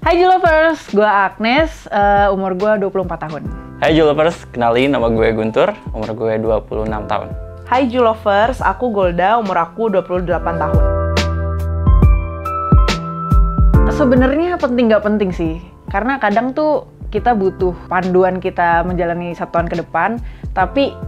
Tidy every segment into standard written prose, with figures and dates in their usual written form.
Hai Julovers, gue Agnes, umur gue 24 tahun. Hai Julovers, kenalin nama gue Guntur, umur gue 26 tahun. Hai Julovers, aku Golda, umur aku 28 tahun. Sebenarnya penting nggak penting sih, karena kadang tuh kita butuh panduan kita menjalani 1 tahun ke depan, tapi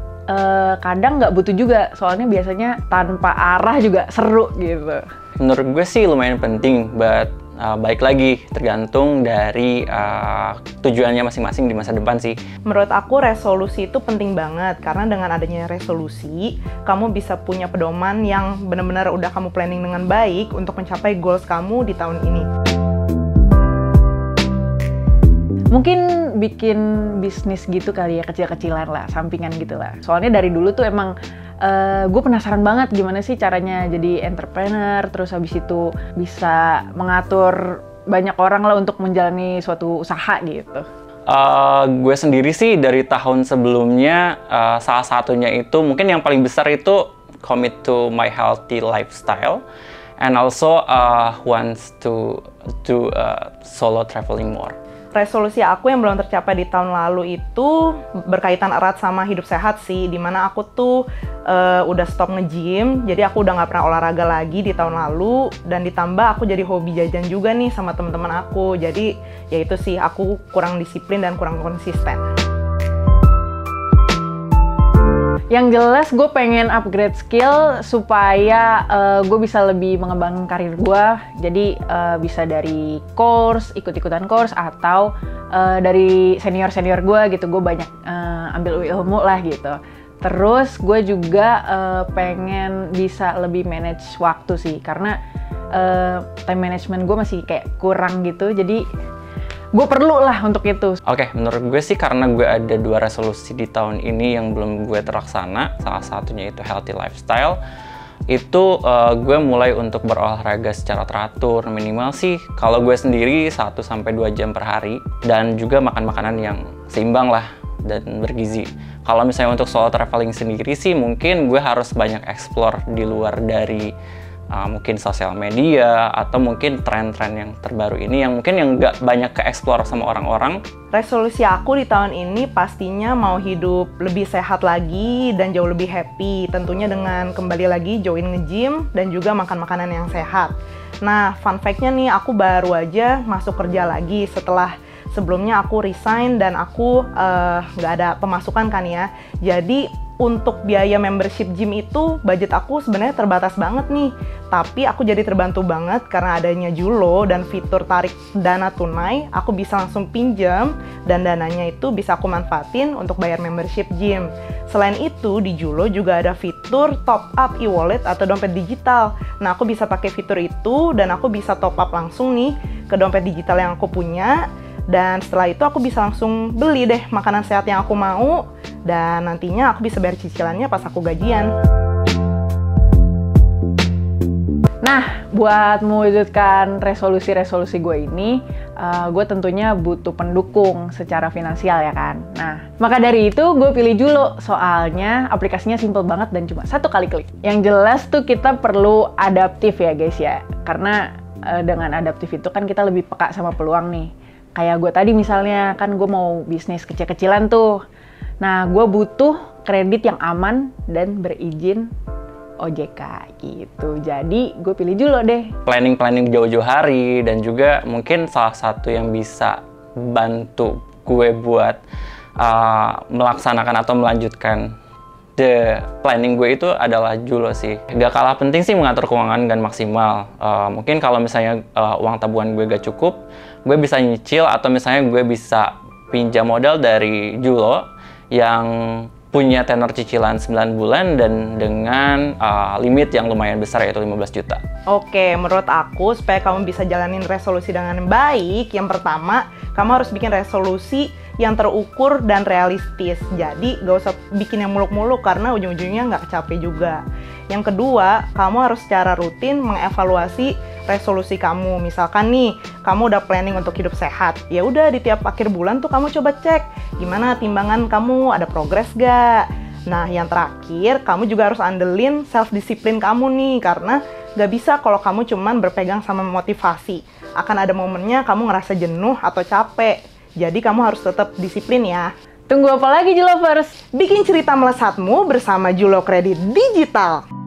kadang nggak butuh juga, soalnya biasanya tanpa arah juga seru gitu. Menurut gue sih lumayan penting, but baik lagi tergantung dari tujuannya masing-masing di masa depan sih. Menurut aku resolusi itu penting banget, karena dengan adanya resolusi, kamu bisa punya pedoman yang benar-benar udah kamu planning dengan baik untuk mencapai goals kamu di tahun ini. Mungkin bikin bisnis gitu kali ya, kecil-kecilan lah, sampingan gitu lah. Soalnya dari dulu tuh emang gue penasaran banget gimana sih caranya jadi entrepreneur, terus habis itu bisa mengatur banyak orang lah untuk menjalani suatu usaha gitu. Gue sendiri sih dari tahun sebelumnya, salah satunya itu mungkin yang paling besar itu commit to my healthy lifestyle, and also wants to do solo traveling more. Resolusi aku yang belum tercapai di tahun lalu itu berkaitan erat sama hidup sehat sih, dimana aku tuh udah stop nge-gym, jadi aku udah nggak pernah olahraga lagi di tahun lalu, dan ditambah aku jadi hobi jajan juga nih sama teman-teman aku, jadi ya itu sih, aku kurang disiplin dan kurang konsisten. Yang jelas gue pengen upgrade skill supaya gue bisa lebih mengembangkan karir gue. Jadi bisa dari course, ikut-ikutan course, atau dari senior-senior gue gitu. Gue banyak ambil ilmu lah gitu. Terus gue juga pengen bisa lebih manage waktu sih. Karena time management gue masih kayak kurang gitu. Jadi gue perlu lah untuk itu. Oke, menurut gue sih karena gue ada 2 resolusi di tahun ini yang belum gue terlaksana, salah satunya itu healthy lifestyle, itu gue mulai untuk berolahraga secara teratur, minimal sih kalau gue sendiri 1-2 jam per hari, dan juga makan makanan yang seimbang lah dan bergizi. Kalau misalnya untuk solo traveling sendiri sih mungkin gue harus banyak explore di luar dari mungkin sosial media, atau mungkin tren-tren yang terbaru ini yang mungkin yang nggak banyak ke-explore sama orang-orang. Resolusi aku di tahun ini pastinya mau hidup lebih sehat lagi dan jauh lebih happy, tentunya dengan kembali lagi join nge-gym dan juga makan makanan yang sehat. Nah, fun fact-nya nih, aku baru aja masuk kerja lagi setelah sebelumnya aku resign dan aku nggak ada pemasukan kan ya. Jadi untuk biaya membership gym itu budget aku sebenarnya terbatas banget nih. Tapi aku jadi terbantu banget karena adanya Julo dan fitur tarik dana tunai. Aku bisa langsung pinjam dan dananya itu bisa aku manfaatin untuk bayar membership gym. Selain itu di Julo juga ada fitur top up e-wallet atau dompet digital. Nah, aku bisa pakai fitur itu dan aku bisa top up langsung nih ke dompet digital yang aku punya. Dan setelah itu aku bisa langsung beli deh makanan sehat yang aku mau, dan nantinya aku bisa bayar cicilannya pas aku gajian. Nah, buat mewujudkan resolusi-resolusi gue ini, gue tentunya butuh pendukung secara finansial ya kan. Nah, maka dari itu gue pilih Julo, soalnya aplikasinya simple banget dan cuma 1 kali klik. Yang jelas tuh kita perlu adaptif ya guys ya, karena dengan adaptif itu kan kita lebih peka sama peluang nih. Kayak gue tadi misalnya, kan gue mau bisnis kecil-kecilan tuh. Nah, gue butuh kredit yang aman dan berizin OJK gitu. Jadi, gue pilih Julo deh. Planning jauh-jauh hari, dan juga mungkin salah satu yang bisa bantu gue buat melaksanakan atau melanjutkan planning gue itu adalah Julo sih. Gak kalah penting sih mengatur keuangan dan maksimal. Mungkin kalau misalnya uang tabungan gue gak cukup, gue bisa nyicil, atau misalnya gue bisa pinjam modal dari Julo yang punya tenor cicilan 9 bulan dan dengan limit yang lumayan besar, yaitu 15 juta. Oke, menurut aku supaya kamu bisa jalanin resolusi dengan baik, yang pertama, kamu harus bikin resolusi yang terukur dan realistis. Jadi gak usah bikin yang muluk-muluk karena ujung-ujungnya nggak capek juga. Yang kedua, kamu harus secara rutin mengevaluasi resolusi kamu. Misalkan nih, kamu udah planning untuk hidup sehat. Ya udah di tiap akhir bulan tuh kamu coba cek gimana timbangan kamu, ada progres gak? Nah, yang terakhir, kamu juga harus andelin self-disiplin kamu nih, karena Gak bisa kalau kamu cuman berpegang sama motivasi. Akan ada momennya kamu ngerasa jenuh atau capek. Jadi kamu harus tetap disiplin ya. Tunggu apa lagi, Julovers? Bikin cerita melesatmu bersama Julo Kredit Digital.